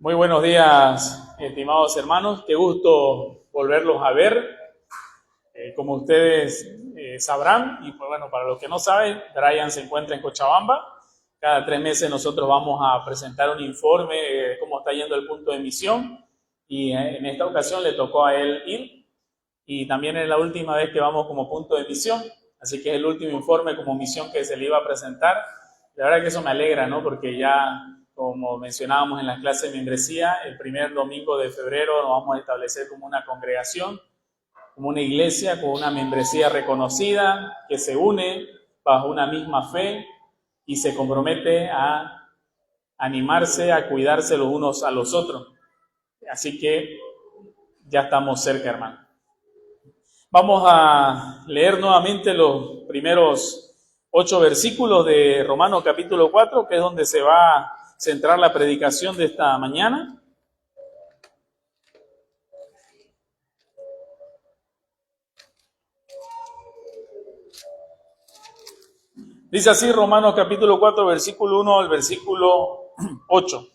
Muy buenos días, estimados hermanos. Qué gusto volverlos a ver. Como ustedes sabrán, y pues bueno, para los que no saben, Brian se encuentra en Cochabamba. Cada 3 meses nosotros vamos a presentar un informe de cómo está yendo el punto de misión. Y en esta ocasión le tocó a él ir. Y también es la última vez que vamos como punto de misión. Así que es el último informe como misión que se le iba a presentar. La verdad que eso me alegra, ¿no? Porque ya, como mencionábamos en las clases de membresía, el primer domingo de febrero nos vamos a establecer como una congregación, como una iglesia con una membresía reconocida que se une bajo una misma fe y se compromete a animarse, a cuidarse los unos a los otros. Así que ya estamos cerca, hermano. Vamos a leer nuevamente los primeros 8 versículos de Romanos capítulo 4, que es donde se va a centrar la predicación de esta mañana. Dice así Romanos capítulo 4, versículo 1 al versículo 8.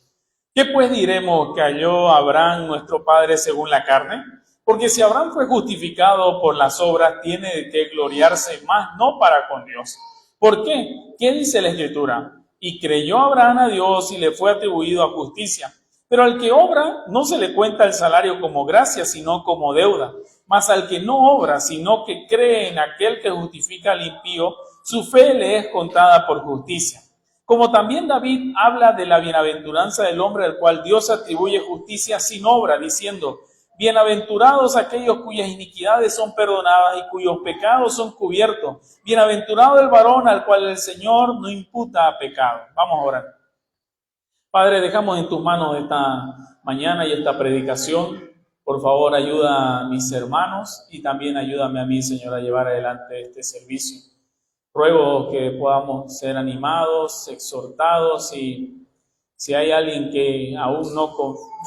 ¿Qué pues diremos que halló Abraham nuestro padre según la carne? Porque si Abraham fue justificado por las obras, tiene que gloriarse más, no para con Dios. ¿Por qué? ¿Qué dice la Escritura? Y creyó Abraham a Dios y le fue atribuido a justicia. Pero al que obra no se le cuenta el salario como gracia, sino como deuda. Mas al que no obra, sino que cree en aquel que justifica al impío, su fe le es contada por justicia. Como también David habla de la bienaventuranza del hombre al cual Dios atribuye justicia sin obra, diciendo: bienaventurados aquellos cuyas iniquidades son perdonadas y cuyos pecados son cubiertos. Bienaventurado el varón al cual el Señor no imputa pecado. Vamos a orar. Padre, dejamos en tus manos esta mañana y esta predicación. Por favor, ayuda a mis hermanos y también ayúdame a mí, Señor, a llevar adelante este servicio. Ruego que podamos ser animados, exhortados, y si hay alguien que aún no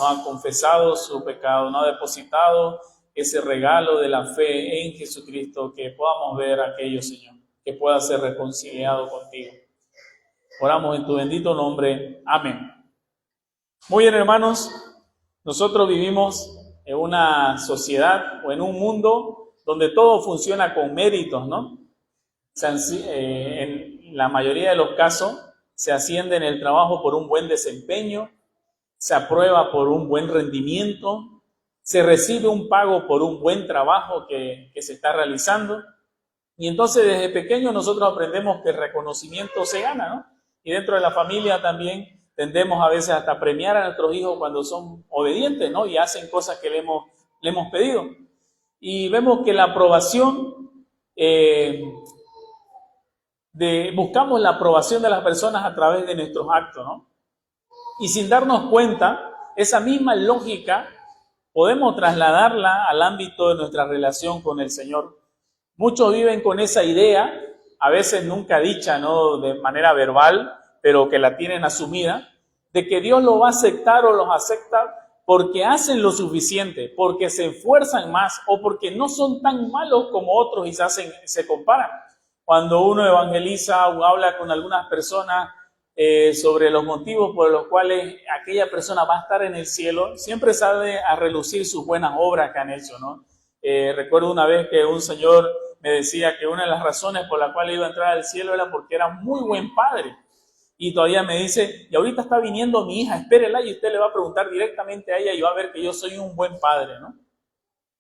ha confesado su pecado, no ha depositado ese regalo de la fe en Jesucristo, que podamos ver aquello, Señor, que pueda ser reconciliado contigo. Oramos en tu bendito nombre. Amén. Muy bien, hermanos, nosotros vivimos en una sociedad o en un mundo donde todo funciona con méritos, ¿no? En la mayoría de los casos se asciende en el trabajo por un buen desempeño, se aprueba por un buen rendimiento, se recibe un pago por un buen trabajo que se está realizando. Y entonces desde pequeños nosotros aprendemos que el reconocimiento se gana, ¿no? Y dentro de la familia también tendemos a veces hasta premiar a nuestros hijos cuando son obedientes, ¿no? Y hacen cosas que le hemos pedido. Y vemos que la aprobación, buscamos la aprobación de las personas a través de nuestros actos, ¿no? Y sin darnos cuenta, esa misma lógica podemos trasladarla al ámbito de nuestra relación con el Señor. Muchos viven con esa idea, a veces nunca dicha, ¿no?, de manera verbal, pero que la tienen asumida, de que Dios lo va a aceptar o los acepta porque hacen lo suficiente, porque se esfuerzan más o porque no son tan malos como otros y se comparan. Cuando uno evangeliza o habla con algunas personas sobre los motivos por los cuales aquella persona va a estar en el cielo, siempre sale a relucir sus buenas obras que han hecho, ¿no? Recuerdo una vez que un señor me decía que una de las razones por la cual iba a entrar al cielo era porque era muy buen padre. Y todavía me dice: y ahorita está viniendo mi hija, espérela y usted le va a preguntar directamente a ella y va a ver que yo soy un buen padre, ¿no?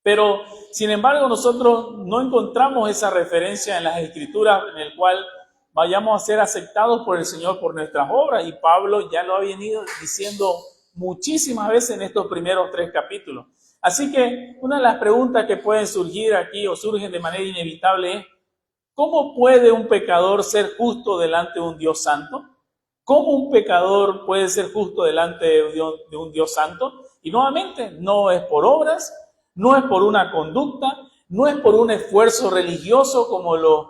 Pero, sin embargo, nosotros no encontramos esa referencia en las Escrituras en el cual vayamos a ser aceptados por el Señor por nuestras obras. Y Pablo ya lo ha venido diciendo muchísimas veces en estos primeros 3 capítulos. Así que una de las preguntas que pueden surgir aquí o surgen de manera inevitable es: ¿cómo puede un pecador ser justo delante de un Dios santo? ¿Cómo un pecador puede ser justo delante de un Dios santo? Y nuevamente, no es por obras, no es por una conducta, no es por un esfuerzo religioso como los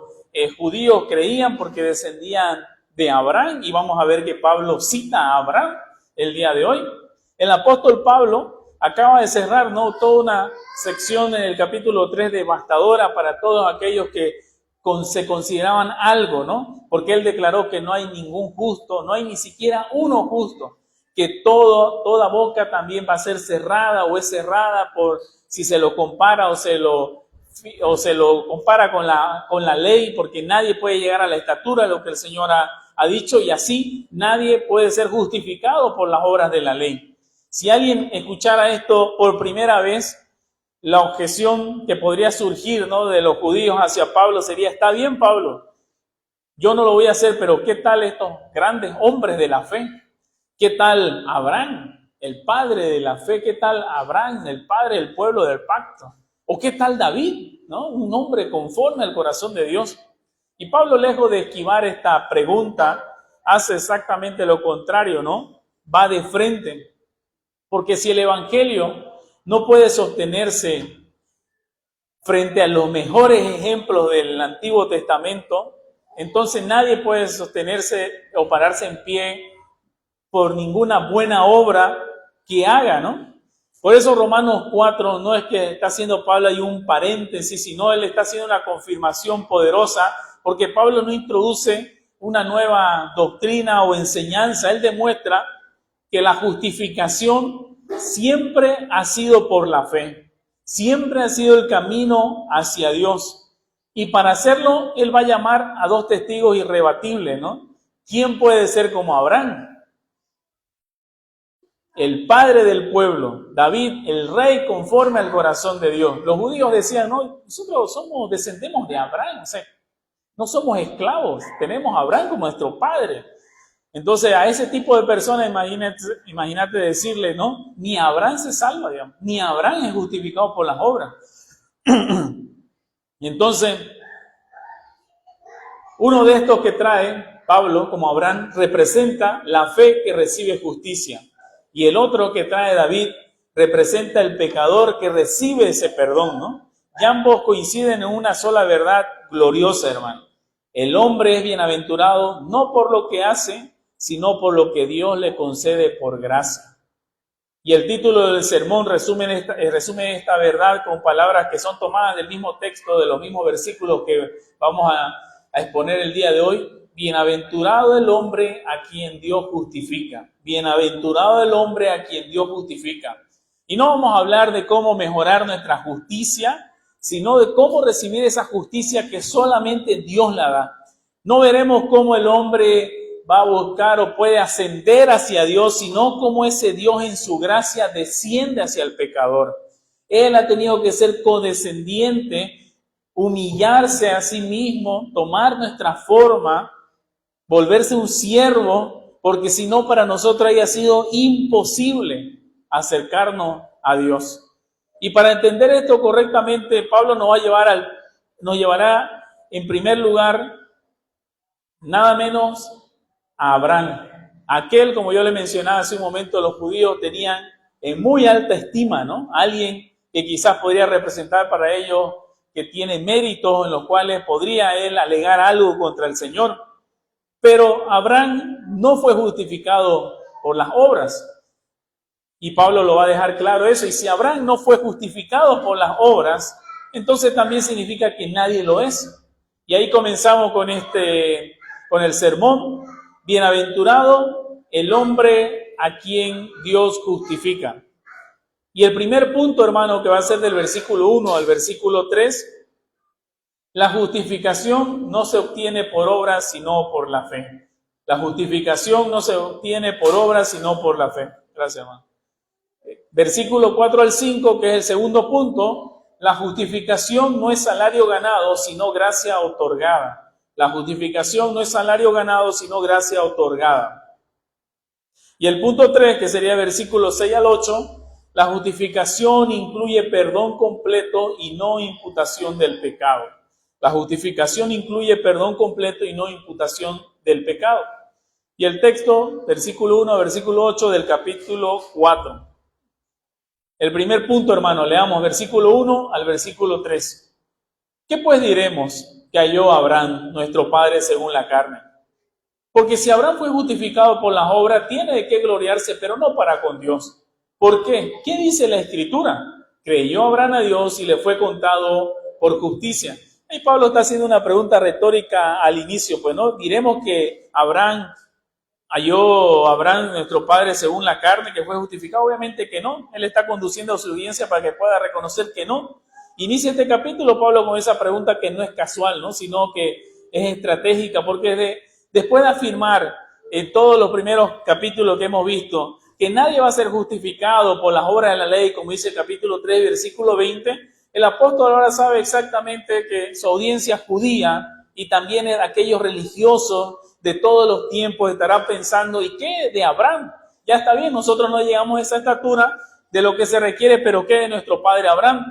judíos creían porque descendían de Abraham. Y vamos a ver que Pablo cita a Abraham el día de hoy. El apóstol Pablo acaba de cerrar, ¿no?, toda una sección en el capítulo 3 devastadora para todos aquellos que se consideraban algo, ¿no? Porque él declaró que no hay ningún justo, no hay ni siquiera uno justo, que toda boca también va a ser cerrada o es cerrada por si se lo compara o se lo compara con la ley, porque nadie puede llegar a la estatura de lo que el Señor ha dicho, y así nadie puede ser justificado por las obras de la ley. Si alguien escuchara esto por primera vez, la objeción que podría surgir, ¿no?, de los judíos hacia Pablo sería: está bien, Pablo, yo no lo voy a hacer, pero ¿qué tal estos grandes hombres de la fe? ¿Qué tal Abraham, el padre de la fe? ¿Qué tal Abraham, el padre del pueblo del pacto? ¿O qué tal David, ¿no?, un hombre conforme al corazón de Dios? Y Pablo, lejos de esquivar esta pregunta, hace exactamente lo contrario, ¿no? Va de frente. Porque si el evangelio no puede sostenerse frente a los mejores ejemplos del Antiguo Testamento, entonces nadie puede sostenerse o pararse en pie por ninguna buena obra que haga, ¿no? Por eso Romanos 4 no es que está haciendo Pablo ahí un paréntesis, sino él está haciendo una confirmación poderosa, porque Pablo no introduce una nueva doctrina o enseñanza. Él demuestra que la justificación siempre ha sido por la fe, siempre ha sido el camino hacia Dios. Y para hacerlo, él va a llamar a dos testigos irrebatibles, ¿no? ¿Quién puede ser como Abraham? El padre del pueblo, David, el rey conforme al corazón de Dios. Los judíos decían: no, nosotros descendemos de Abraham, o sea, no somos esclavos, tenemos a Abraham como nuestro padre. Entonces a ese tipo de personas, imagínate decirle: no, ni Abraham se salva, digamos, ni Abraham es justificado por las obras. Y entonces, uno de estos que trae Pablo, como Abraham, representa la fe que recibe justicia. Y el otro que trae David representa el pecador que recibe ese perdón, ¿no? Y ambos coinciden en una sola verdad gloriosa, hermano. El hombre es bienaventurado no por lo que hace, sino por lo que Dios le concede por gracia. Y el título del sermón resume esta verdad con palabras que son tomadas del mismo texto, de los mismos versículos que vamos a exponer el día de hoy. Bienaventurado el hombre a quien Dios justifica. Bienaventurado el hombre a quien Dios justifica. Y no vamos a hablar de cómo mejorar nuestra justicia, sino de cómo recibir esa justicia que solamente Dios la da. No veremos cómo el hombre va a buscar o puede ascender hacia Dios, sino cómo ese Dios en su gracia desciende hacia el pecador. Él ha tenido que ser condescendiente, humillarse a sí mismo, tomar nuestra forma, volverse un siervo, porque si no, para nosotros haya sido imposible acercarnos a Dios. Y para entender esto correctamente, Pablo nos llevará en primer lugar nada menos a Abraham. Aquel, como yo le mencionaba hace un momento, los judíos tenían en muy alta estima, ¿no? Alguien que quizás podría representar para ellos que tiene méritos en los cuales podría él alegar algo contra el Señor. Pero Abraham no fue justificado por las obras. Y Pablo lo va a dejar claro eso. Y si Abraham no fue justificado por las obras, entonces también significa que nadie lo es. Y ahí comenzamos con el sermón. Bienaventurado el hombre a quien Dios justifica. Y el primer punto, hermano, que va a ser del versículo 1 al versículo 3, la justificación no se obtiene por obras, sino por la fe. La justificación no se obtiene por obras, sino por la fe. Gracias, hermano. Versículo 4 al 5, que es el segundo punto, la justificación no es salario ganado, sino gracia otorgada. La justificación no es salario ganado, sino gracia otorgada. Y el punto 3, que sería versículos 6 al 8, la justificación incluye perdón completo y no imputación del pecado. La justificación incluye perdón completo y no imputación del pecado. Y el texto, versículo 1 a versículo 8 del capítulo 4. El primer punto, hermano, leamos versículo 1 al versículo 3. ¿Qué pues diremos que halló Abraham, nuestro padre según la carne? Porque si Abraham fue justificado por las obras, tiene de qué gloriarse, pero no para con Dios. ¿Por qué? ¿Qué dice la Escritura? Creyó Abraham a Dios y le fue contado por justicia. Y Pablo está haciendo una pregunta retórica al inicio, pues no diremos que Abraham ¿Halló Abraham, nuestro padre, según la carne, que fue justificado? Obviamente que no. Él está conduciendo a su audiencia para que pueda reconocer que no. Inicia este capítulo, Pablo, con esa pregunta que no es casual, ¿no? Sino que es estratégica, porque después de afirmar en todos los primeros capítulos que hemos visto que nadie va a ser justificado por las obras de la ley, como dice el capítulo 3, versículo 20, el apóstol ahora sabe exactamente que su audiencia judía y también aquellos religiosos de todos los tiempos estará pensando, ¿y qué de Abraham? Ya está bien, nosotros no llegamos a esa estatura de lo que se requiere, pero ¿qué de nuestro padre Abraham?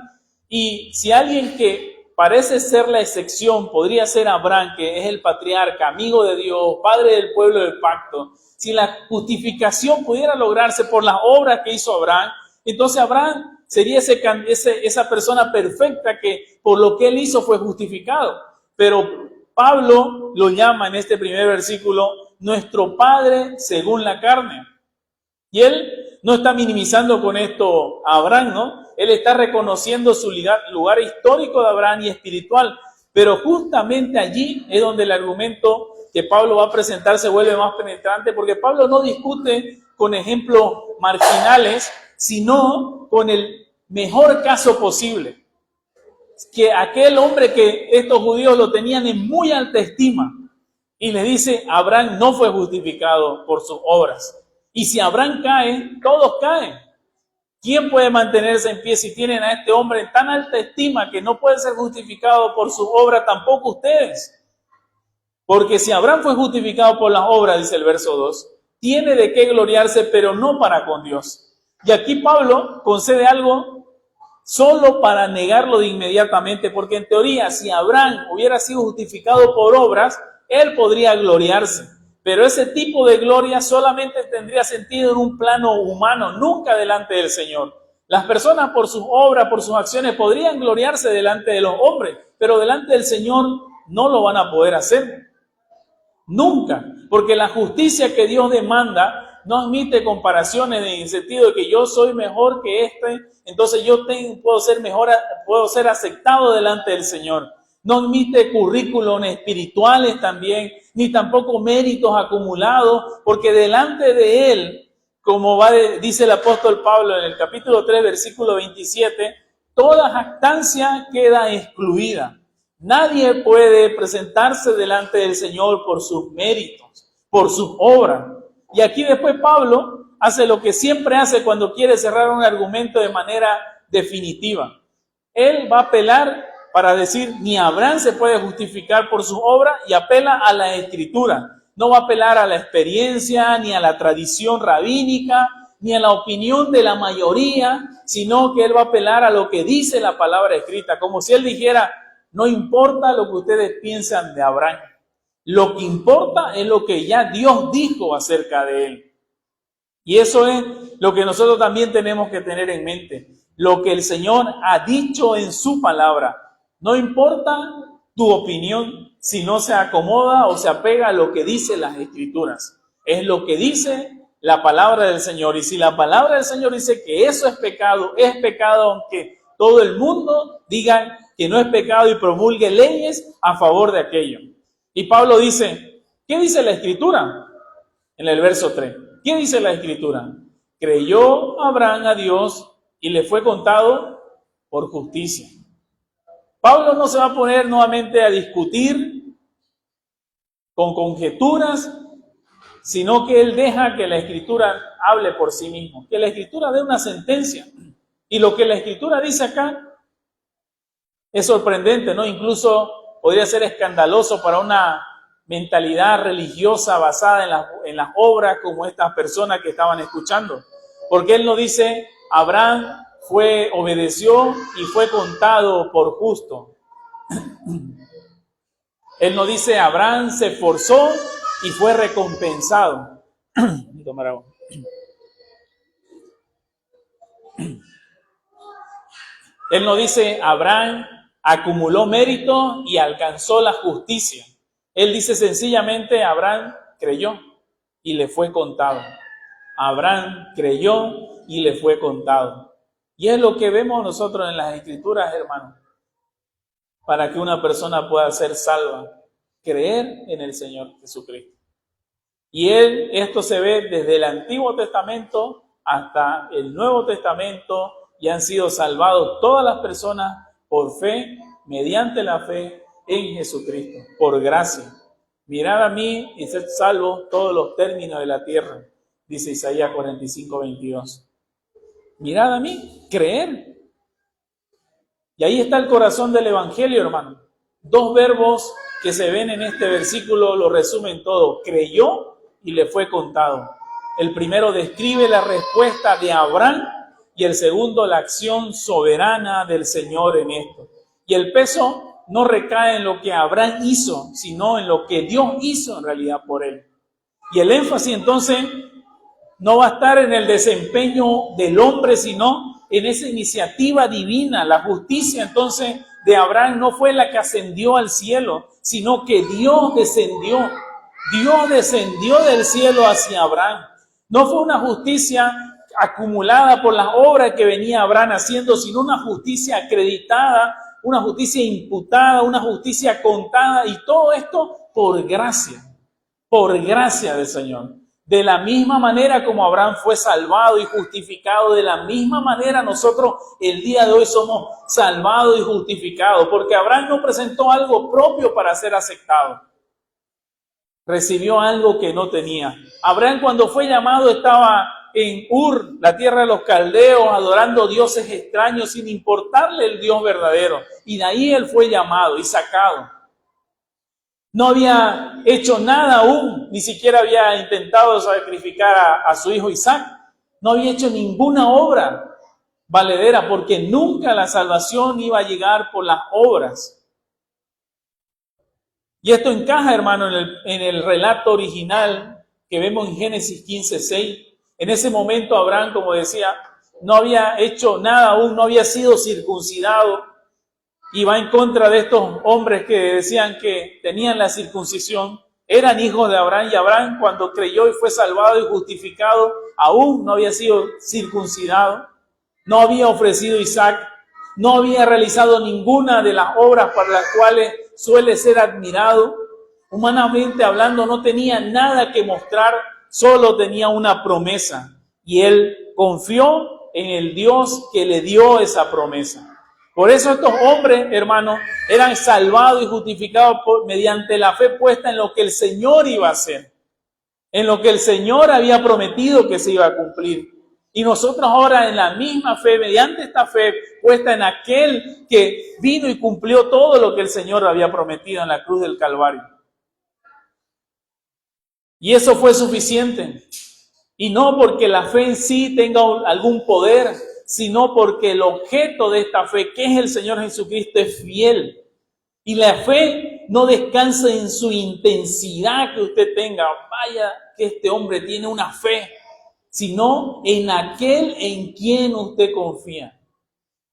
Y si alguien que parece ser la excepción podría ser Abraham, que es el patriarca, amigo de Dios, padre del pueblo del pacto, si la justificación pudiera lograrse por las obras que hizo Abraham, entonces Abraham sería esa persona perfecta que por lo que él hizo fue justificado. Pero Pablo lo llama en este primer versículo nuestro padre según la carne. Y él no está minimizando con esto a Abraham, ¿no? Él está reconociendo su lugar histórico de Abraham y espiritual. Pero justamente allí es donde el argumento que Pablo va a presentar se vuelve más penetrante, porque Pablo no discute con ejemplos marginales, sino con el mejor caso posible. Que aquel hombre que estos judíos lo tenían en muy alta estima, y le dice, Abraham no fue justificado por sus obras. Y si Abraham cae, todos caen. ¿Quién puede mantenerse en pie si tienen a este hombre en tan alta estima que no puede ser justificado por sus obras, tampoco ustedes? Porque si Abraham fue justificado por las obras, dice el verso 2, tiene de qué gloriarse, pero no para con Dios. Y aquí Pablo concede algo solo para negarlo de inmediatamente, porque en teoría, si Abraham hubiera sido justificado por obras, él podría gloriarse. Pero ese tipo de gloria solamente tendría sentido en un plano humano, nunca delante del Señor. Las personas por sus obras, por sus acciones, podrían gloriarse delante de los hombres, pero delante del Señor no lo van a poder hacer. Nunca, porque la justicia que Dios demanda no admite comparaciones en el sentido de que yo soy mejor que entonces puedo ser mejor, puedo ser aceptado delante del Señor. No admite currículum espirituales también, ni tampoco méritos acumulados, porque delante de Él, como dice el apóstol Pablo en el capítulo 3, versículo 27, toda jactancia queda excluida. Nadie puede presentarse delante del Señor por sus méritos, por sus obras. Y aquí después Pablo hace lo que siempre hace cuando quiere cerrar un argumento de manera definitiva. Él va a apelar para decir, ni Abraham se puede justificar por sus obras, y apela a la Escritura. No va a apelar a la experiencia, ni a la tradición rabínica, ni a la opinión de la mayoría, sino que él va a apelar a lo que dice la palabra escrita, como si él dijera, no importa lo que ustedes piensan de Abraham, lo que importa es lo que ya Dios dijo acerca de él. Y eso es lo que nosotros también tenemos que tener en mente, lo que el Señor ha dicho en su palabra. No importa tu opinión si no se acomoda o se apega a lo que dicen las Escrituras. Es lo que dice la palabra del Señor. Y si la palabra del Señor dice que eso es pecado aunque todo el mundo diga que no es pecado y promulgue leyes a favor de aquello. Y Pablo dice, ¿qué dice la Escritura? En el verso 3. ¿Qué dice la Escritura? Creyó Abraham a Dios y le fue contado por justicia. Pablo no se va a poner nuevamente a discutir con conjeturas, sino que él deja que la Escritura hable por sí mismo, que la Escritura dé una sentencia. Y lo que la Escritura dice acá es sorprendente, ¿no? Incluso podría ser escandaloso para una mentalidad religiosa basada en las obras como estas personas que estaban escuchando. Porque él no dice, Abraham obedeció y fue contado por justo. Él no dice, Abraham se esforzó y fue recompensado. Tomar agua. Él no dice, Abraham acumuló mérito y alcanzó la justicia. Él dice sencillamente, Abraham creyó y le fue contado. Abraham creyó y le fue contado. Y es lo que vemos nosotros en las Escrituras, hermanos. Para que una persona pueda ser salva, creer en el Señor Jesucristo. Y esto se ve desde el Antiguo Testamento hasta el Nuevo Testamento, y han sido salvados todas las personas por fe, mediante la fe en Jesucristo, por gracia. Mirad a mí y sed salvos todos los términos de la tierra, dice Isaías 45:22. Mirad a mí, creer. Y ahí está el corazón del Evangelio, hermano. Dos verbos que se ven en este versículo lo resumen todo. Creyó y le fue contado. El primero describe la respuesta de Abraham y el segundo la acción soberana del Señor en esto. Y el peso no recae en lo que Abraham hizo, sino en lo que Dios hizo en realidad por él. Y el énfasis entonces no va a estar en el desempeño del hombre, sino en esa iniciativa divina. La justicia entonces de Abraham no fue la que ascendió al cielo, sino que Dios descendió. Dios descendió del cielo hacia Abraham. No fue una justicia acumulada por las obras que venía Abraham haciendo, sino una justicia acreditada, una justicia imputada, una justicia contada, y todo esto por gracia del Señor. De la misma manera como Abraham fue salvado y justificado, de la misma manera nosotros el día de hoy somos salvados y justificados, porque Abraham no presentó algo propio para ser aceptado. Recibió algo que no tenía. Abraham, cuando fue llamado, estaba en Ur, la tierra de los caldeos, adorando dioses extraños sin importarle el Dios verdadero. Y de ahí él fue llamado y sacado. No había hecho nada aún, ni siquiera había intentado sacrificar a su hijo Isaac. No había hecho ninguna obra valedera, porque nunca la salvación iba a llegar por las obras. Y esto encaja, hermano, en el relato original que vemos en Génesis 15:6. En ese momento Abraham, como decía, no había hecho nada aún, no había sido circuncidado, y va en contra de estos hombres que decían que tenían la circuncisión. Eran hijos de Abraham, y Abraham, cuando creyó y fue salvado y justificado, aún no había sido circuncidado, no había ofrecido Isaac, no había realizado ninguna de las obras para las cuales suele ser admirado. Humanamente hablando, no tenía nada que mostrar, solo tenía una promesa, y él confió en el Dios que le dio esa promesa. Por eso estos hombres, hermanos, eran salvados y justificados mediante la fe puesta en lo que el Señor iba a hacer, en lo que el Señor había prometido que se iba a cumplir. Y nosotros ahora en la misma fe, mediante esta fe puesta en aquel que vino y cumplió todo lo que el Señor había prometido en la cruz del Calvario. Y eso fue suficiente. Y no porque la fe en sí tenga algún poder, sino porque el objeto de esta fe, que es el Señor Jesucristo, es fiel. Y la fe no descansa en su intensidad que usted tenga. Vaya que este hombre tiene una fe, sino en aquel en quien usted confía,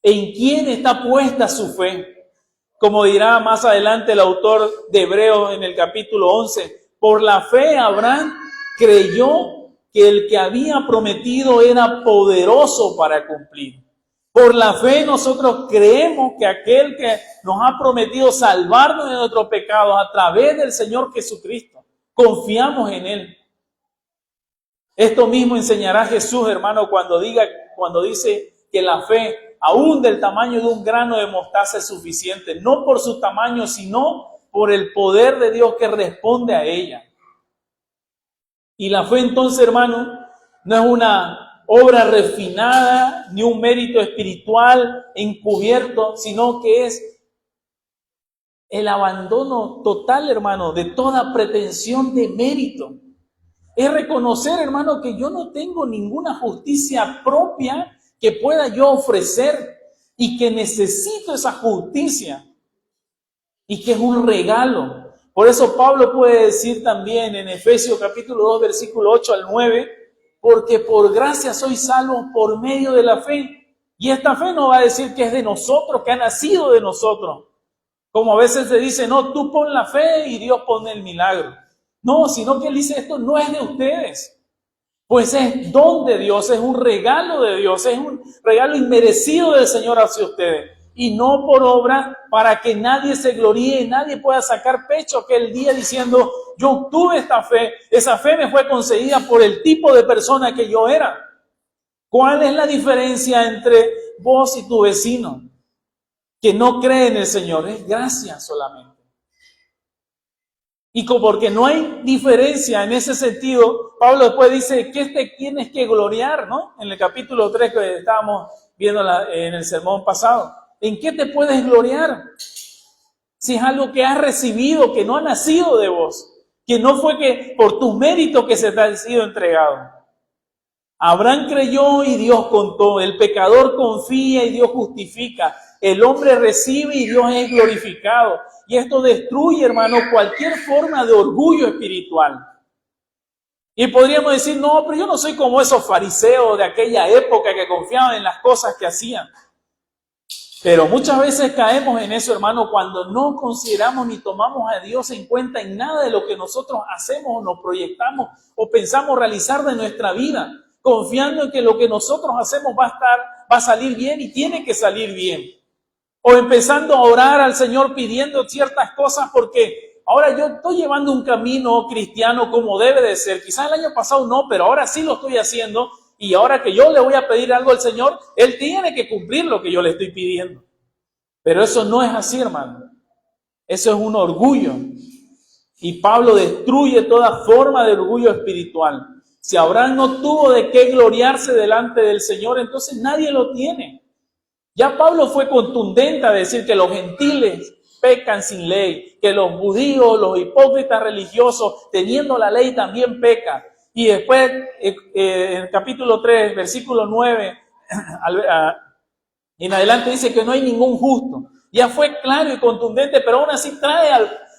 en quien está puesta su fe. Como dirá más adelante el autor de Hebreos en el capítulo 11, por la fe Abraham creyó que el que había prometido era poderoso para cumplir. Por la fe nosotros creemos que aquel que nos ha prometido salvarnos de nuestros pecados a través del Señor Jesucristo, confiamos en Él. Esto mismo enseñará Jesús, hermano, cuando dice que la fe, aún del tamaño de un grano de mostaza, es suficiente, no por su tamaño, sino por el poder de Dios que responde a ella. Y la fe entonces, hermano, no es una obra refinada ni un mérito espiritual encubierto, sino que es el abandono total, hermano, de toda pretensión de mérito. Es reconocer, hermano, que yo no tengo ninguna justicia propia que pueda yo ofrecer y que necesito esa justicia y que es un regalo. Por eso Pablo puede decir también en Efesios capítulo 2, versículo 8 al 9, porque por gracia sois salvos por medio de la fe. Y esta fe no va a decir que es de nosotros, que ha nacido de nosotros. Como a veces se dice, no, tú pon la fe y Dios pone el milagro. No, sino que él dice, esto no es de ustedes. Pues es don de Dios, es un regalo de Dios, es un regalo inmerecido del Señor hacia ustedes. y no por obra, para que nadie se gloríe, nadie pueda sacar pecho aquel día diciendo, yo obtuve esa fe me fue concedida por el tipo de persona que yo era. ¿Cuál es la diferencia entre vos y tu vecino que no cree en el Señor? Es gracia solamente. Y porque no hay diferencia en ese sentido, Pablo después dice, ¿qué te tienes que gloriar? ¿No? En el capítulo 3 que estábamos viendo en el sermón pasado. ¿En qué te puedes gloriar? Si es algo que has recibido, que no ha nacido de vos, que no fue que por tus méritos que se te ha sido entregado. Abraham creyó y Dios contó, el pecador confía y Dios justifica, el hombre recibe y Dios es glorificado. Y esto destruye, hermano, cualquier forma de orgullo espiritual. Y podríamos decir, no, pero yo no soy como esos fariseos de aquella época que confiaban en las cosas que hacían. Pero muchas veces caemos en eso, hermano, cuando no consideramos ni tomamos a Dios en cuenta en nada de lo que nosotros hacemos o nos proyectamos o pensamos realizar de nuestra vida, confiando en que lo que nosotros hacemos va a salir bien y tiene que salir bien. O empezando a orar al Señor pidiendo ciertas cosas porque ahora yo estoy llevando un camino cristiano como debe de ser. Quizás el año pasado no, pero ahora sí lo estoy haciendo. Y ahora que yo le voy a pedir algo al Señor, Él tiene que cumplir lo que yo le estoy pidiendo. Pero eso no es así, hermano. Eso es un orgullo. Y Pablo destruye toda forma de orgullo espiritual. Si Abraham no tuvo de qué gloriarse delante del Señor, entonces nadie lo tiene. Ya Pablo fue contundente a decir que los gentiles pecan sin ley, que los judíos, los hipócritas religiosos, teniendo la ley, también pecan. Y después, en el capítulo 3, versículo 9, en adelante dice que no hay ningún justo. Ya fue claro y contundente, pero aún así trae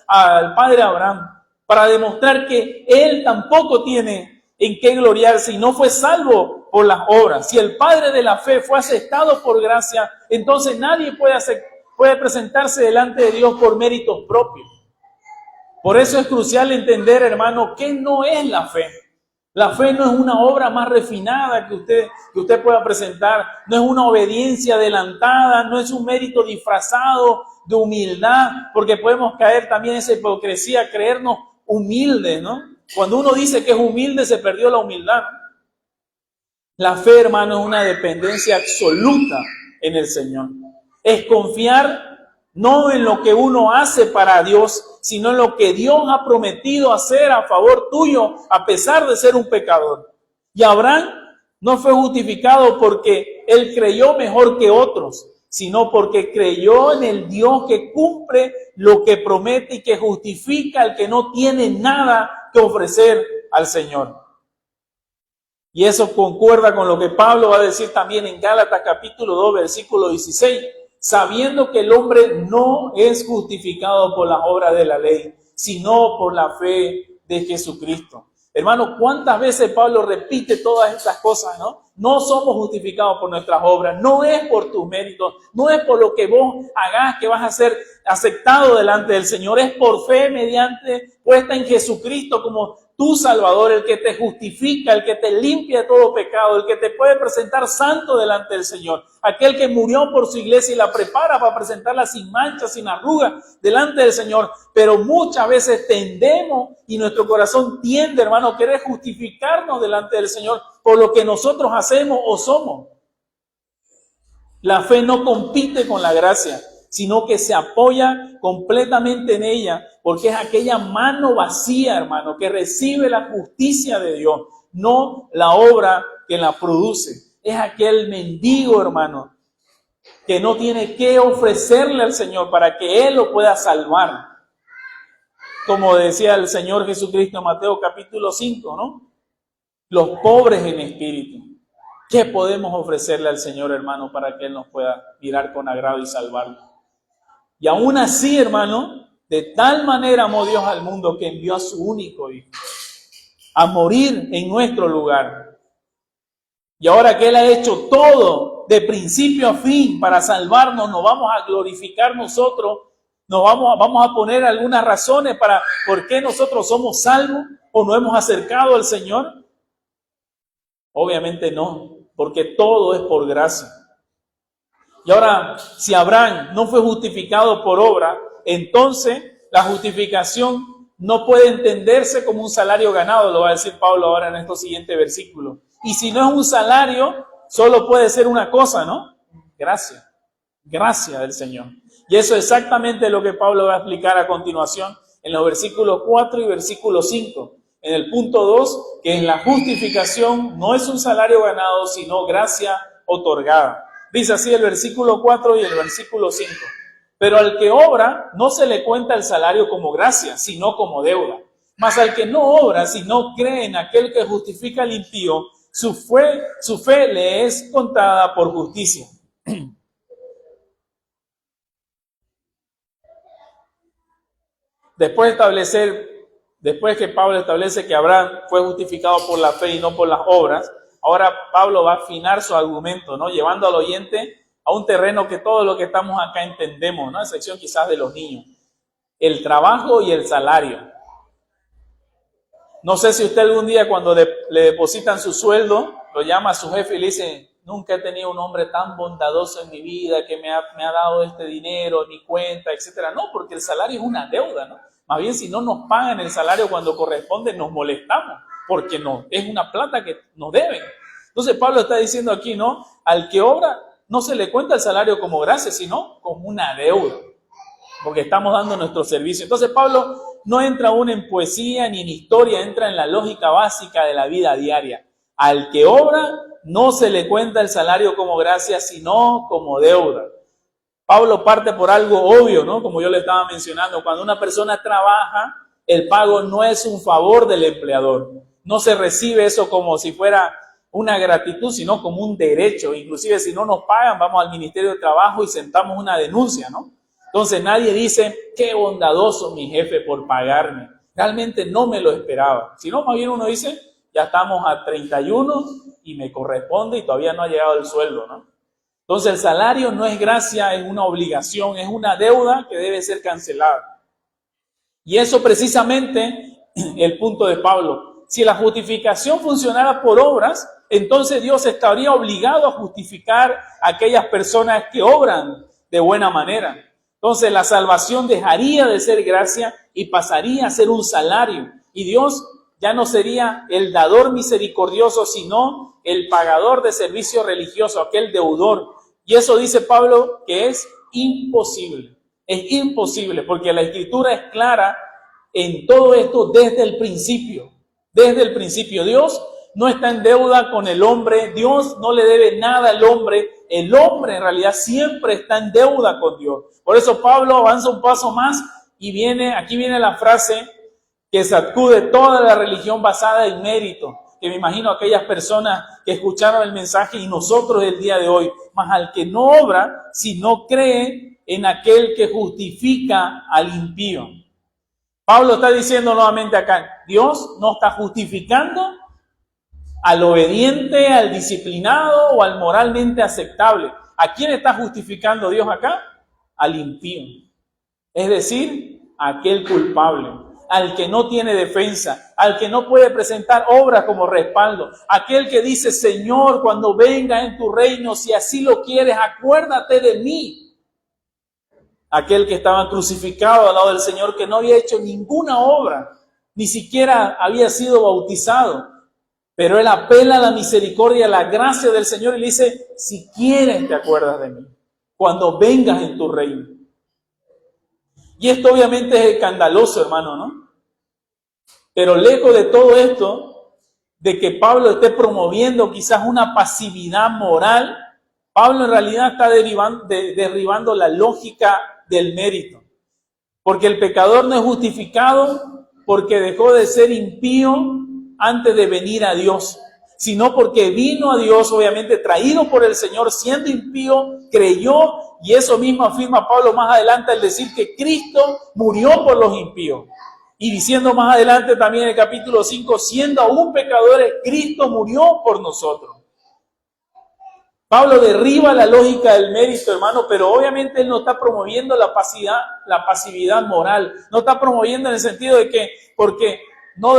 al padre Abraham para demostrar que él tampoco tiene en qué gloriarse y no fue salvo por las obras. Si el padre de la fe fue aceptado por gracia, entonces nadie puede presentarse delante de Dios por méritos propios. Por eso es crucial entender, hermano, qué no es la fe. La fe no es una obra más refinada que usted pueda presentar, no es una obediencia adelantada, no es un mérito disfrazado de humildad, porque podemos caer también en esa hipocresía, creernos humildes, ¿no? Cuando uno dice que es humilde, se perdió la humildad. La fe, hermano, es una dependencia absoluta en el Señor. Es confiar no en lo que uno hace para Dios, sino en lo que Dios ha prometido hacer a favor tuyo, a pesar de ser un pecador. Y Abraham no fue justificado porque él creyó mejor que otros, sino porque creyó en el Dios que cumple lo que promete y que justifica al que no tiene nada que ofrecer al Señor. Y eso concuerda con lo que Pablo va a decir también en Gálatas capítulo 2, versículo 16, sabiendo que el hombre no es justificado por las obras de la ley, sino por la fe de Jesucristo. Hermano, ¿cuántas veces Pablo repite todas estas cosas, no? No somos justificados por nuestras obras, no es por tus méritos, no es por lo que vos hagas que vas a ser aceptado delante del Señor, es por fe mediante puesta en Jesucristo como tu Salvador, el que te justifica, el que te limpia de todo pecado, el que te puede presentar santo delante del Señor, aquel que murió por su iglesia y la prepara para presentarla sin mancha, sin arruga delante del Señor. Pero muchas veces tendemos y nuestro corazón tiende, hermano, a querer justificarnos delante del Señor por lo que nosotros hacemos o somos. La fe no compite con la gracia, sino que se apoya completamente en ella, porque es aquella mano vacía, hermano, que recibe la justicia de Dios, no la obra que la produce. Es aquel mendigo, hermano, que no tiene que ofrecerle al Señor para que Él lo pueda salvar. Como decía el Señor Jesucristo en Mateo capítulo 5, ¿no? Los pobres en espíritu. ¿Qué podemos ofrecerle al Señor, hermano, para que Él nos pueda mirar con agrado y salvarlo? Y aún así, hermano, de tal manera amó Dios al mundo que envió a su único Hijo a morir en nuestro lugar. Y ahora que Él ha hecho todo de principio a fin para salvarnos, nos vamos a glorificar nosotros, vamos a poner algunas razones para por qué nosotros somos salvos o nos hemos acercado al Señor. Obviamente no, porque todo es por gracia. Y ahora, si Abraham no fue justificado por obra, entonces la justificación no puede entenderse como un salario ganado, lo va a decir Pablo ahora en estos siguientes versículos. Y si no es un salario, solo puede ser una cosa, ¿no? Gracia. Gracia del Señor. Y eso es exactamente lo que Pablo va a explicar a continuación en los versículos 4 y versículo 5. En el punto 2, que en la justificación no es un salario ganado, sino gracia otorgada. Dice así el versículo 4 y el versículo 5. Pero al que obra no se le cuenta el salario como gracia, sino como deuda. Mas al que no obra, sino cree en aquel que justifica al impío, su fe le es contada por justicia. Después que Pablo establece que Abraham fue justificado por la fe y no por las obras, ahora Pablo va a afinar su argumento, ¿no? Llevando al oyente a un terreno que todos los que estamos acá entendemos, ¿no? A excepción quizás de los niños. El trabajo y el salario. No sé si usted algún día cuando le depositan su sueldo, lo llama a su jefe y le dice: nunca he tenido un hombre tan bondadoso en mi vida que me ha dado este dinero en mi cuenta, etcétera. No, porque el salario es una deuda, ¿no? Más bien, si no nos pagan el salario cuando corresponde, nos molestamos, porque no, es una plata que nos deben. Entonces Pablo está diciendo aquí, ¿no? Al que obra no se le cuenta el salario como gracia, sino como una deuda, porque estamos dando nuestro servicio. Entonces Pablo no entra aún en poesía ni en historia, entra en la lógica básica de la vida diaria. Al que obra no se le cuenta el salario como gracia, sino como deuda. Pablo parte por algo obvio, ¿no? Como yo le estaba mencionando, cuando una persona trabaja, el pago no es un favor del empleador. No se recibe eso como si fuera una gratitud, sino como un derecho. Inclusive si no nos pagan, vamos al Ministerio de Trabajo y sentamos una denuncia, ¿no? Entonces nadie dice: qué bondadoso mi jefe por pagarme. Realmente no me lo esperaba. Sino más bien uno dice: ya estamos a 31 y me corresponde y todavía no ha llegado el sueldo, ¿no? Entonces el salario no es gracia, es una obligación, es una deuda que debe ser cancelada. Y eso precisamente el punto de Pablo. Si la justificación funcionara por obras, entonces Dios estaría obligado a justificar a aquellas personas que obran de buena manera. Entonces la salvación dejaría de ser gracia y pasaría a ser un salario. Y Dios ya no sería el dador misericordioso, sino el pagador de servicio religioso, aquel deudor. Y eso dice Pablo que es imposible. Es imposible porque la Escritura es clara en todo esto desde el principio. Desde el principio. Dios no está en deuda con el hombre. Dios no le debe nada al hombre. El hombre en realidad siempre está en deuda con Dios. Por eso Pablo avanza un paso más y aquí viene la frase que sacude toda la religión basada en mérito, que me imagino aquellas personas que escucharon el mensaje y nosotros el día de hoy: mas al que no obra, si no cree en aquel que justifica al impío. Pablo está diciendo nuevamente acá: Dios no está justificando al obediente, al disciplinado o al moralmente aceptable. ¿A quién está justificando Dios acá? Al impío. Es decir, a aquel culpable, al que no tiene defensa, al que no puede presentar obras como respaldo, aquel que dice: Señor, cuando venga en tu reino, si así lo quieres, acuérdate de mí. Aquel que estaba crucificado al lado del Señor, que no había hecho ninguna obra, ni siquiera había sido bautizado, pero él apela a la misericordia, a la gracia del Señor y le dice: si quieres, te acuerdas de mí, cuando vengas en tu reino. Y esto obviamente es escandaloso, hermano, ¿no? Pero lejos de todo esto, de que Pablo esté promoviendo quizás una pasividad moral, Pablo en realidad está derribando la lógica del mérito. Porque el pecador no es justificado porque dejó de ser impío antes de venir a Dios, sino porque vino a Dios, obviamente traído por el Señor, siendo impío, creyó, y eso mismo afirma Pablo más adelante al decir que Cristo murió por los impíos. Y diciendo más adelante también en el capítulo 5, siendo aún pecadores, Cristo murió por nosotros. Pablo derriba la lógica del mérito, hermano, pero obviamente él no está promoviendo la pasividad moral. No está promoviendo en el sentido de que porque no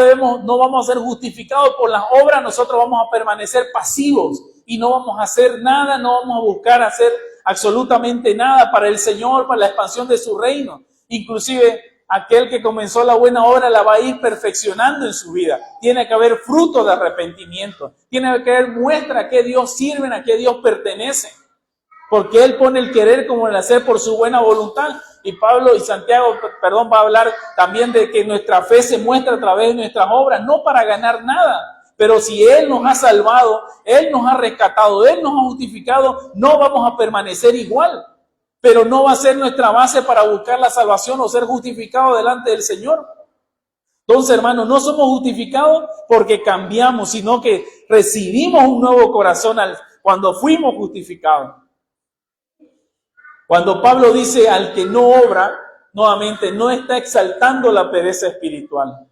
vamos a ser justificados por las obras, nosotros vamos a permanecer pasivos y no vamos a hacer nada, no vamos a buscar hacer absolutamente nada para el Señor, para la expansión de su reino. Inclusive aquel que comenzó la buena obra la va a ir perfeccionando en su vida. Tiene que haber fruto de arrepentimiento. Tiene que haber muestra a qué Dios sirven, a qué Dios pertenece. Porque Él pone el querer como el hacer por su buena voluntad. Y Pablo y Santiago, va a hablar también de que nuestra fe se muestra a través de nuestras obras, no para ganar nada. Pero si Él nos ha salvado, Él nos ha rescatado, Él nos ha justificado, no vamos a permanecer igual. Pero no va a ser nuestra base para buscar la salvación o ser justificado delante del Señor. Entonces, hermanos, no somos justificados porque cambiamos, sino que recibimos un nuevo corazón cuando fuimos justificados. Cuando Pablo dice al que no obra, nuevamente no está exaltando la pereza espiritual,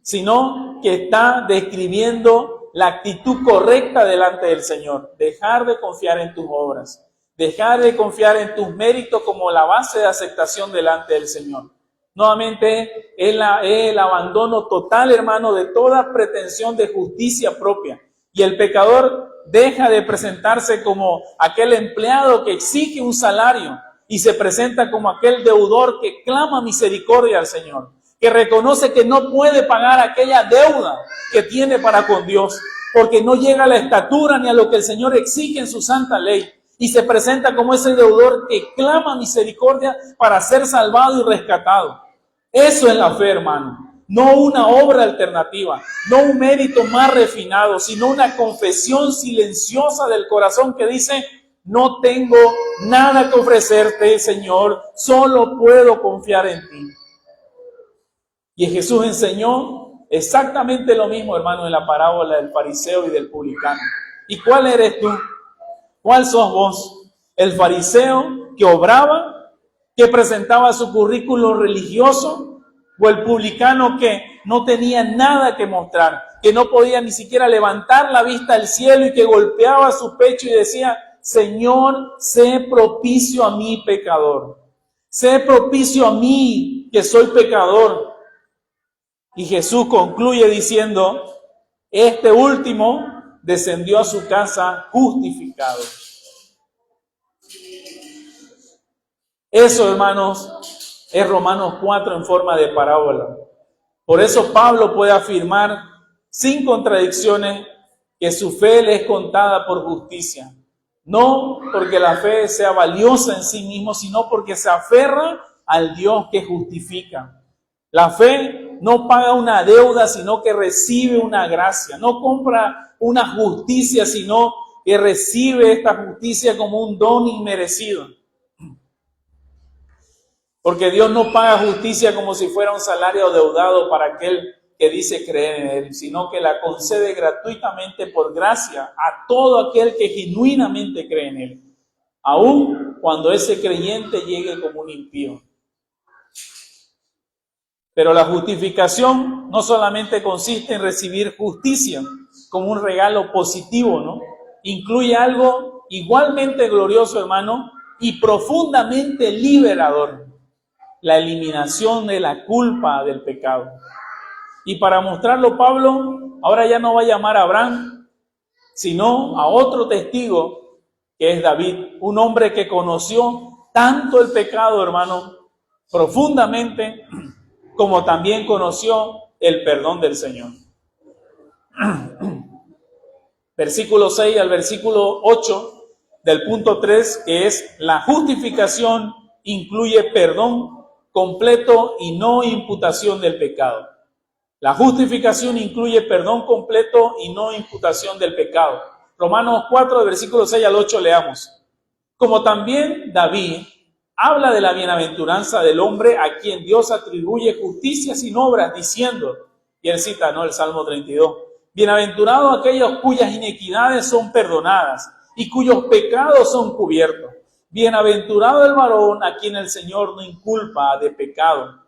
sino que está describiendo la actitud correcta delante del Señor. Dejar de confiar en tus obras, dejar de confiar en tus méritos como la base de aceptación delante del Señor. Nuevamente es el abandono total, hermano, de toda pretensión de justicia propia. Y el pecador deja de presentarse como aquel empleado que exige un salario y se presenta como aquel deudor que clama misericordia al Señor, que reconoce que no puede pagar aquella deuda que tiene para con Dios, porque no llega a la estatura ni a lo que el Señor exige en su santa ley, y se presenta como ese deudor que clama misericordia para ser salvado y rescatado. Eso es la fe, hermano. No una obra alternativa, no un mérito más refinado, sino una confesión silenciosa del corazón que dice: no tengo nada que ofrecerte, Señor, solo puedo confiar en ti. Y Jesús enseñó exactamente lo mismo, hermano, en la parábola del fariseo y del publicano. ¿Y cuál eres tú? ¿Cuál sos vos? ¿El fariseo que obraba, que presentaba su currículum religioso? ¿O el publicano que no tenía nada que mostrar, que no podía ni siquiera levantar la vista al cielo y que golpeaba su pecho y decía: Señor, sé propicio a mí, pecador. Sé propicio a mí, que soy pecador. Y Jesús concluye diciendo: este último descendió a su casa justificado. Eso, hermanos, es Romanos 4 en forma de parábola. Por eso Pablo puede afirmar sin contradicciones que su fe le es contada por justicia. No porque la fe sea valiosa en sí mismo, sino porque se aferra al Dios que justifica. La fe no paga una deuda, sino que recibe una gracia. No compra una justicia, sino que recibe esta justicia como un don inmerecido. Porque Dios no paga justicia como si fuera un salario deudado para aquel que dice creer en Él, sino que la concede gratuitamente por gracia a todo aquel que genuinamente cree en Él, aun cuando ese creyente llegue como un impío. Pero la justificación no solamente consiste en recibir justicia como un regalo positivo, ¿no? Incluye algo igualmente glorioso, hermano, y profundamente liberador: la eliminación de la culpa del pecado. Y para mostrarlo, Pablo ahora ya no va a llamar a Abraham, sino a otro testigo, que es David, un hombre que conoció tanto el pecado, hermano, profundamente, como también conoció el perdón del Señor. Versículo 6 al versículo 8 del punto 3, que es: la justificación incluye perdón completo y no imputación del pecado. La justificación incluye perdón completo y no imputación del pecado. Romanos 4, versículos 6 al 8, leamos. Como también David habla de la bienaventuranza del hombre a quien Dios atribuye justicia sin obras, diciendo, y él cita, ¿no?, el Salmo 32, bienaventurados aquellos cuyas iniquidades son perdonadas y cuyos pecados son cubiertos. Bienaventurado el varón a quien el Señor no inculpa de pecado.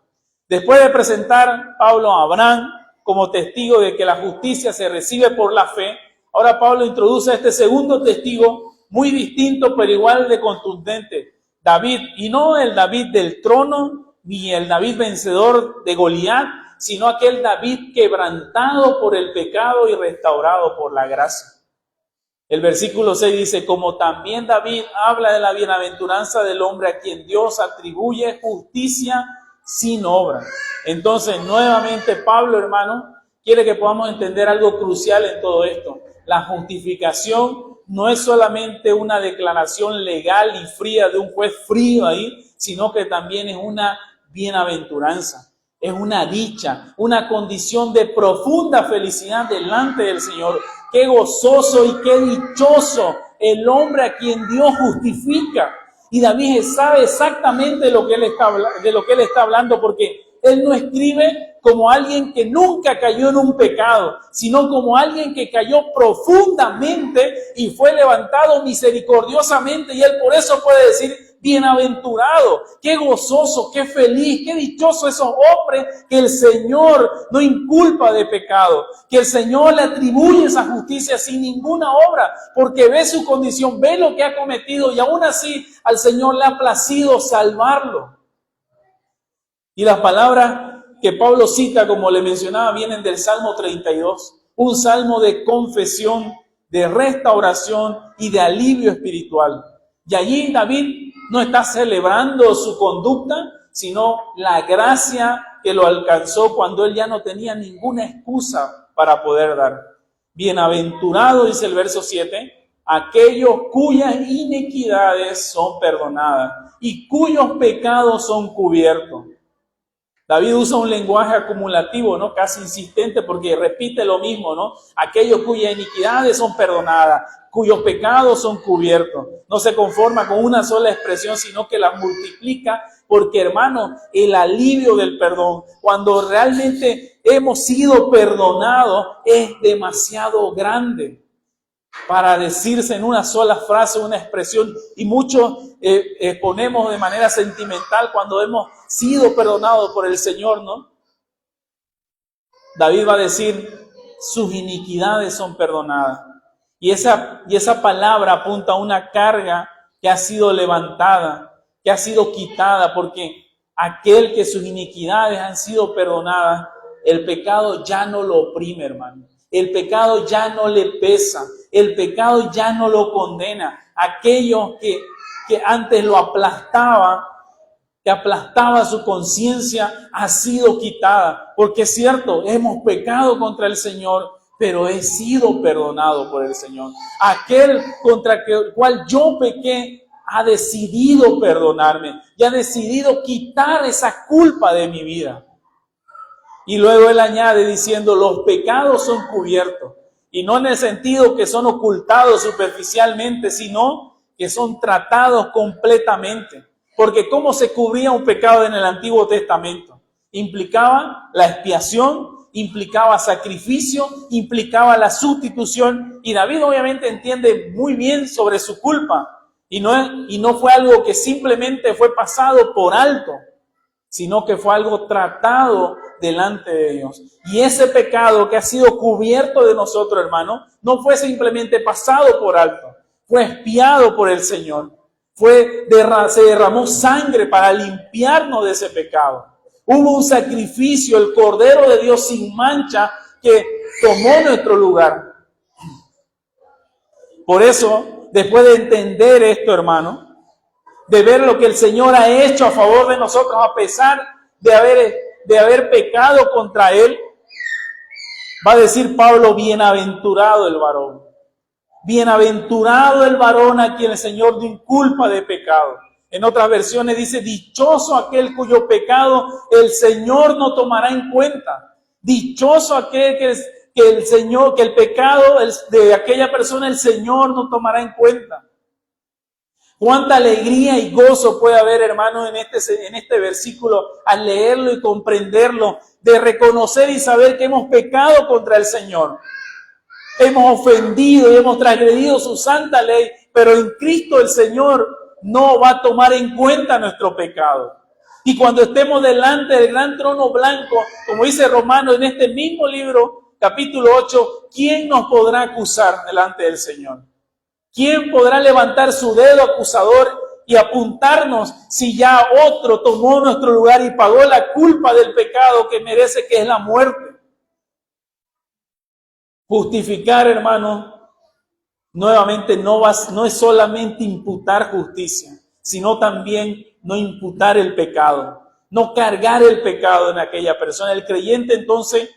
Después de presentar Pablo a Abraham como testigo de que la justicia se recibe por la fe, ahora Pablo introduce a este segundo testigo, muy distinto pero igual de contundente: David, y no el David del trono, ni el David vencedor de Goliat, sino aquel David quebrantado por el pecado y restaurado por la gracia. El versículo 6 dice, como también David habla de la bienaventuranza del hombre a quien Dios atribuye justicia sin obra. Entonces, nuevamente Pablo, hermano, quiere que podamos entender algo crucial en todo esto. La justificación no es solamente una declaración legal y fría de un juez frío ahí, sino que también es una bienaventuranza. Es una dicha, una condición de profunda felicidad delante del Señor. Qué gozoso y qué dichoso el hombre a quien Dios justifica. Y David sabe exactamente de lo que él está hablando, porque él no escribe como alguien que nunca cayó en un pecado, sino como alguien que cayó profundamente y fue levantado misericordiosamente. Y él por eso puede decir, bienaventurado, qué gozoso, qué feliz, qué dichoso esos hombres que el Señor no inculpa de pecado, que el Señor le atribuye esa justicia sin ninguna obra, porque ve su condición, ve lo que ha cometido y aún así al Señor le ha placido salvarlo. Y las palabras que Pablo cita, como le mencionaba, vienen del Salmo 32, un salmo de confesión, de restauración y de alivio espiritual. Y allí David no está celebrando su conducta, sino la gracia que lo alcanzó cuando él ya no tenía ninguna excusa para poder dar. Bienaventurado, dice el verso 7, aquellos cuyas iniquidades son perdonadas y cuyos pecados son cubiertos. David usa un lenguaje acumulativo, ¿no? Casi insistente, porque repite lo mismo, ¿no? Aquellos cuyas iniquidades son perdonadas, cuyos pecados son cubiertos. No se conforma con una sola expresión, sino que las multiplica, porque, hermano, el alivio del perdón, cuando realmente hemos sido perdonados, es demasiado grande para decirse en una sola frase, una expresión, y muchos exponemos de manera sentimental cuando hemos sido perdonados por el Señor, ¿no? David va a decir, sus iniquidades son perdonadas. Y esa palabra apunta a una carga que ha sido levantada, que ha sido quitada, porque aquel que sus iniquidades han sido perdonadas, el pecado ya no lo oprime, hermano. El pecado ya no le pesa, el pecado ya no lo condena. Aquello que antes lo aplastaba, que aplastaba su conciencia, ha sido quitada. Porque es cierto, hemos pecado contra el Señor, pero he sido perdonado por el Señor. Aquel contra el cual yo pequé ha decidido perdonarme y ha decidido quitar esa culpa de mi vida. Y luego él añade diciendo, los pecados son cubiertos. Y no en el sentido que son ocultados superficialmente, sino que son tratados completamente. Porque ¿cómo se cubría un pecado en el Antiguo Testamento? Implicaba la expiación, implicaba sacrificio, implicaba la sustitución. Y David obviamente entiende muy bien sobre su culpa. Y no fue algo que simplemente fue pasado por alto, sino que fue algo tratado delante de Dios. Y ese pecado que ha sido cubierto de nosotros, hermano, no fue simplemente pasado por alto, fue expiado por el Señor. Se derramó sangre para limpiarnos de ese pecado. Hubo un sacrificio, el Cordero de Dios sin mancha, que tomó nuestro lugar. Por eso, después de entender esto, hermano, de ver lo que el Señor ha hecho a favor de nosotros, a pesar de haber pecado contra Él, va a decir Pablo, bienaventurado el varón. Bienaventurado el varón a quien el Señor no inculpa de pecado. En otras versiones dice, dichoso aquel cuyo pecado el Señor no tomará en cuenta. Dichoso aquel que el pecado de aquella persona el Señor no tomará en cuenta. Cuánta alegría y gozo puede haber, hermanos, en este versículo al leerlo y comprenderlo, de reconocer y saber que hemos pecado contra el Señor. Hemos ofendido y hemos transgredido su santa ley, pero en Cristo el Señor no va a tomar en cuenta nuestro pecado. Y cuando estemos delante del gran trono blanco, como dice Romanos en este mismo libro, capítulo 8, ¿quién nos podrá acusar delante del Señor? ¿Quién podrá levantar su dedo acusador y apuntarnos si ya otro tomó nuestro lugar y pagó la culpa del pecado que merece, que es la muerte? Justificar, hermano, Nuevamente, no es solamente imputar justicia, sino también no imputar el pecado, no cargar el pecado en aquella persona. El creyente entonces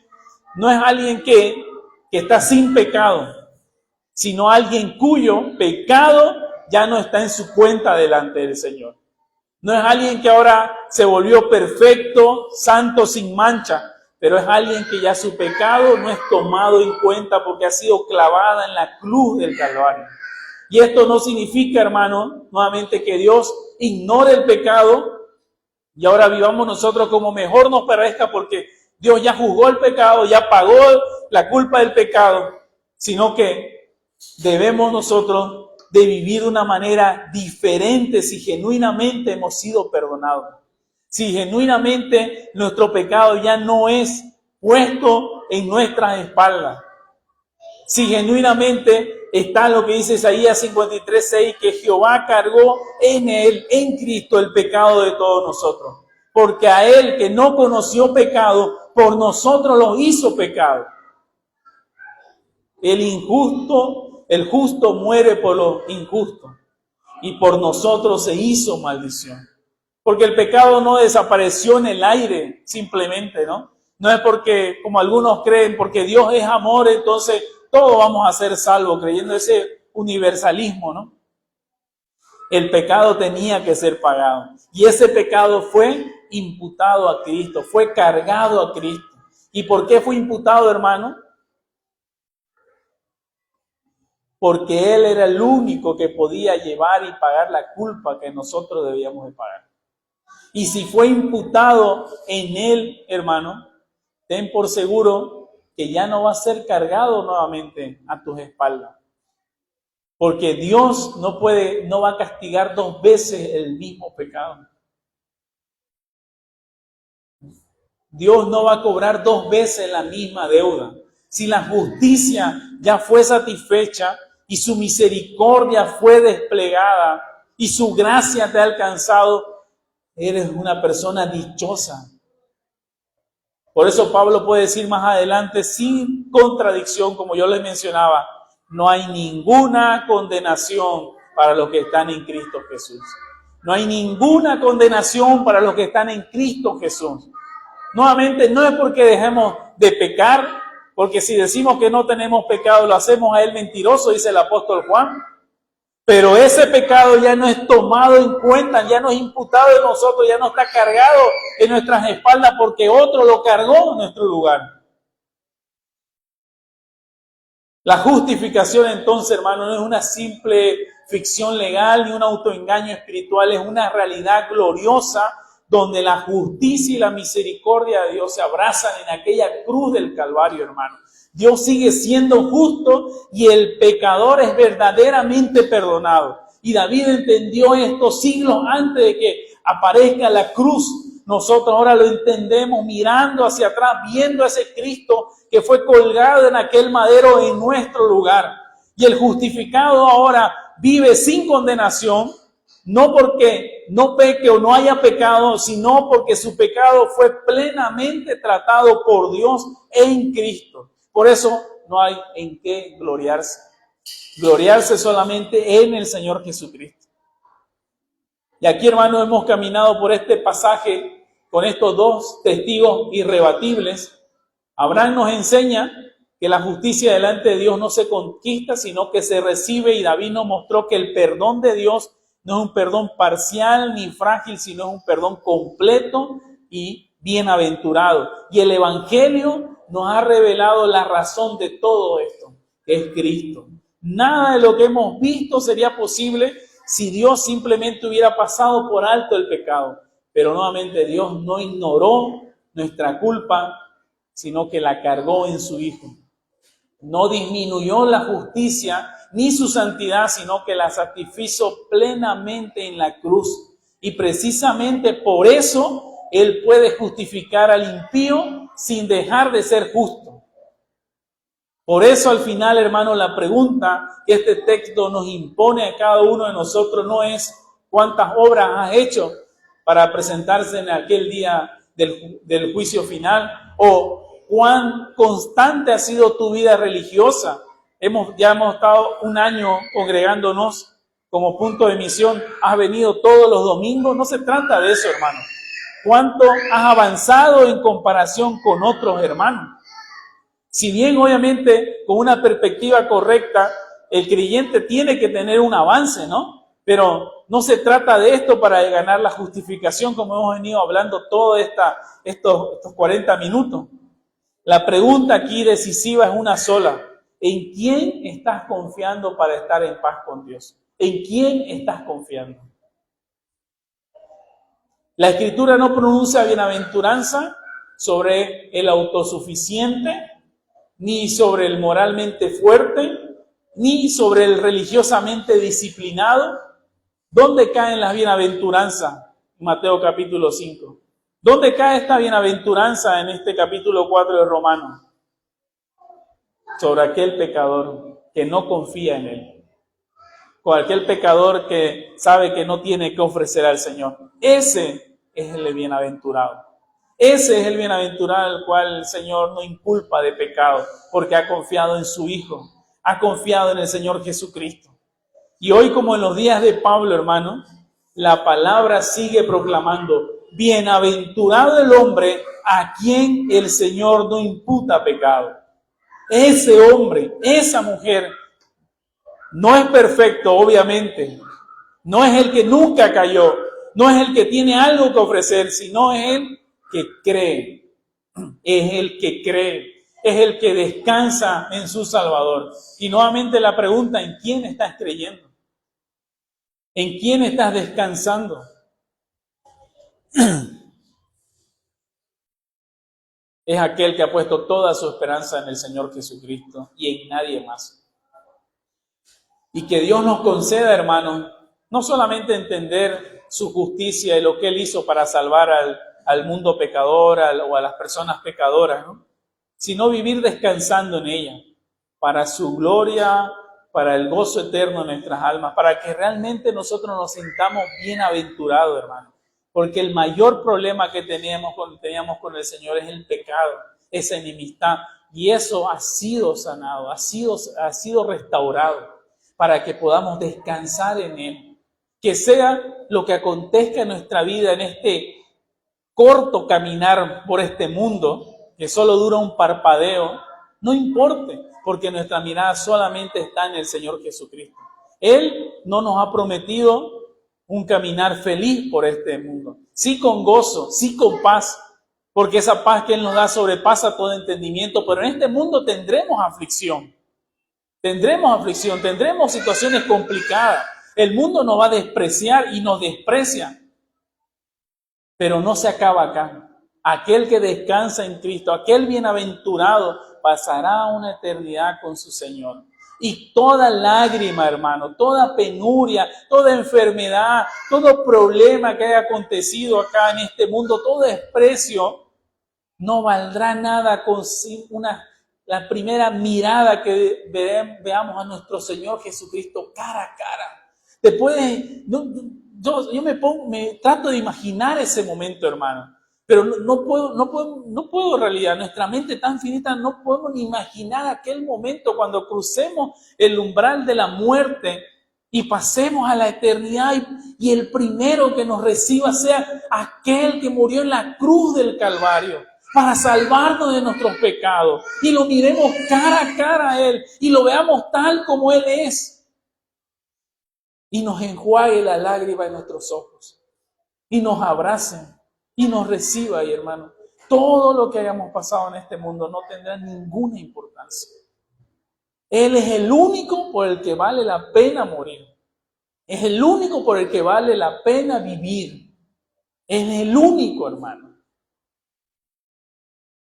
no es alguien que está sin pecado, sino alguien cuyo pecado ya no está en su cuenta delante del Señor. No es alguien que ahora se volvió perfecto, santo, sin mancha, pero es alguien que ya su pecado no es tomado en cuenta porque ha sido clavada en la cruz del Calvario. Y esto no significa, hermano, nuevamente que Dios ignore el pecado y ahora vivamos nosotros como mejor nos parezca porque Dios ya juzgó el pecado, ya pagó la culpa del pecado, sino que debemos nosotros de vivir de una manera diferente si genuinamente hemos sido perdonados. Si genuinamente nuestro pecado ya no es puesto en nuestras espaldas. Si genuinamente está lo que dice Isaías 53:6, que Jehová cargó en él, en Cristo, el pecado de todos nosotros. Porque a él que no conoció pecado, por nosotros lo hizo pecado. El justo muere por los injustos. Y por nosotros se hizo maldición. Porque el pecado no desapareció en el aire simplemente, ¿no? No es porque, como algunos creen, porque Dios es amor, entonces todos vamos a ser salvos, creyendo ese universalismo, ¿no? El pecado tenía que ser pagado. Y ese pecado fue imputado a Cristo, fue cargado a Cristo. ¿Y por qué fue imputado, hermano? Porque Él era el único que podía llevar y pagar la culpa que nosotros debíamos de pagar. Y si fue imputado en Él, hermano, ten por seguro que ya no va a ser cargado nuevamente a tus espaldas. Porque Dios no va a castigar 2 veces el mismo pecado. Dios no va a cobrar 2 veces la misma deuda. Si la justicia ya fue satisfecha y su misericordia fue desplegada y su gracia te ha alcanzado, eres una persona dichosa. Por eso Pablo puede decir más adelante, sin contradicción, como yo les mencionaba, no hay ninguna condenación para los que están en Cristo Jesús. No hay ninguna condenación para los que están en Cristo Jesús. Nuevamente, no es porque dejemos de pecar, porque si decimos que no tenemos pecado, lo hacemos a Él mentiroso, dice el apóstol Juan. Pero ese pecado ya no es tomado en cuenta, ya no es imputado de nosotros, ya no está cargado en nuestras espaldas porque otro lo cargó en nuestro lugar. La justificación entonces, hermano, no es una simple ficción legal ni un autoengaño espiritual, es una realidad gloriosa donde la justicia y la misericordia de Dios se abrazan en aquella cruz del Calvario, hermano. Dios sigue siendo justo y el pecador es verdaderamente perdonado. Y David entendió esto siglos antes de que aparezca la cruz. Nosotros ahora lo entendemos mirando hacia atrás, viendo a ese Cristo que fue colgado en aquel madero en nuestro lugar. Y el justificado ahora vive sin condenación, no porque no peque o no haya pecado, sino porque su pecado fue plenamente tratado por Dios en Cristo. Por eso no hay en qué gloriarse. Gloriarse solamente en el Señor Jesucristo. Y aquí, hermanos, hemos caminado por este pasaje con estos 2 testigos irrebatibles. Abraham nos enseña que la justicia delante de Dios no se conquista, sino que se recibe. Y David nos mostró que el perdón de Dios no es un perdón parcial ni frágil, sino es un perdón completo y bienaventurado. Y el Evangelio nos ha revelado la razón de todo esto, que es Cristo. Nada de lo que hemos visto sería posible si Dios simplemente hubiera pasado por alto el pecado. Pero nuevamente Dios no ignoró nuestra culpa, sino que la cargó en su Hijo. No disminuyó la justicia ni su santidad, sino que la satisfizo plenamente en la cruz. Y precisamente por eso Él puede justificar al impío sin dejar de ser justo. Por eso al final, hermano, la pregunta que este texto nos impone a cada uno de nosotros no es cuántas obras has hecho para presentarse en aquel día del juicio final o cuán constante ha sido tu vida religiosa Ya hemos estado un año congregándonos como punto de misión. Has venido todos los domingos. No se trata de eso, hermano. ¿Cuánto has avanzado en comparación con otros hermanos? Si bien, obviamente, con una perspectiva correcta, el creyente tiene que tener un avance, ¿no? Pero no se trata de esto para ganar la justificación, como hemos venido hablando todos estos 40 minutos. La pregunta aquí decisiva es una sola. ¿En quién estás confiando para estar en paz con Dios? ¿En quién estás confiando? La Escritura no pronuncia bienaventuranza sobre el autosuficiente, ni sobre el moralmente fuerte, ni sobre el religiosamente disciplinado. ¿Dónde caen las bienaventuranzas? Mateo capítulo 5. ¿Dónde cae esta bienaventuranza en este capítulo 4 de Romanos? Sobre aquel pecador que no confía en él. Con aquel pecador que sabe que no tiene que ofrecer al Señor. Ese es el bienaventurado. Ese es el bienaventurado al cual el Señor no inculpa de pecado, porque ha confiado en su Hijo, ha confiado en el Señor Jesucristo. Y hoy, como en los días de Pablo, hermano, la palabra sigue proclamando: bienaventurado el hombre a quien el Señor no imputa pecado. Ese hombre, esa mujer, no es perfecto, obviamente. No es el que nunca cayó, no es el que tiene algo que ofrecer, sino es el que cree. Es el que cree, es el que descansa en su Salvador. Y nuevamente la pregunta: ¿en quién estás creyendo? ¿En quién estás descansando? Es aquel que ha puesto toda su esperanza en el Señor Jesucristo y en nadie más. Y que Dios nos conceda, hermanos, no solamente entender su justicia y lo que Él hizo para salvar al mundo pecador o a las personas pecadoras, ¿no? Sino vivir descansando en ella, para su gloria, para el gozo eterno de nuestras almas, para que realmente nosotros nos sintamos bienaventurados, hermanos. Porque el mayor problema que teníamos con el Señor es el pecado, esa enemistad. Y eso ha sido sanado, ha sido restaurado, para que podamos descansar en Él. Que sea lo que acontezca en nuestra vida en este corto caminar por este mundo, que solo dura un parpadeo, no importe, porque nuestra mirada solamente está en el Señor Jesucristo. Él no nos ha prometido un caminar feliz por este mundo. Sí con gozo, sí con paz, porque esa paz que Él nos da sobrepasa todo entendimiento, pero en este mundo tendremos aflicción. Tendremos situaciones complicadas. El mundo nos va a despreciar y nos desprecia. Pero no se acaba acá. Aquel que descansa en Cristo, aquel bienaventurado, pasará una eternidad con su Señor. Y toda lágrima, hermano, toda penuria, toda enfermedad, todo problema que haya acontecido acá en este mundo, todo desprecio, no valdrá nada con la primera mirada que veamos a nuestro Señor Jesucristo cara a cara. Yo me trato de imaginar ese momento, hermano, pero no puedo en realidad. Nuestra mente tan finita no podemos ni imaginar aquel momento cuando crucemos el umbral de la muerte y pasemos a la eternidad y el primero que nos reciba sea aquel que murió en la cruz del Calvario para salvarnos de nuestros pecados, y lo miremos cara a cara a Él y lo veamos tal como Él es, y nos enjuague la lágrima de nuestros ojos y nos abrace y nos reciba. Y hermano, todo lo que hayamos pasado en este mundo no tendrá ninguna importancia. Él es el único por el que vale la pena morir. Es el único por el que vale la pena vivir. Es el único, hermano.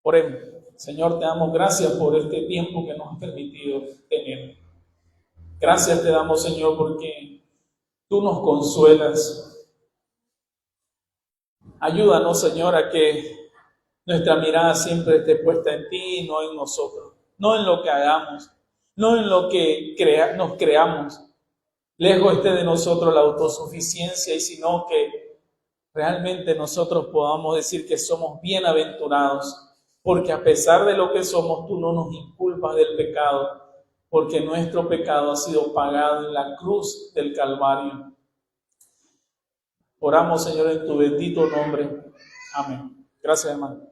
Oremos. Señor, te damos gracias por este tiempo que nos has permitido tener. Gracias te damos, Señor, porque tú nos consuelas. Ayúdanos, Señor, a que nuestra mirada siempre esté puesta en ti y no en nosotros. No en lo que hagamos, no en lo que nos creamos. Lejos esté de nosotros la autosuficiencia, y sino que realmente nosotros podamos decir que somos bienaventurados, porque a pesar de lo que somos, tú no nos inculpas del pecado, porque nuestro pecado ha sido pagado en la cruz del Calvario. Oramos, Señor, en tu bendito nombre. Amén. Gracias, hermano.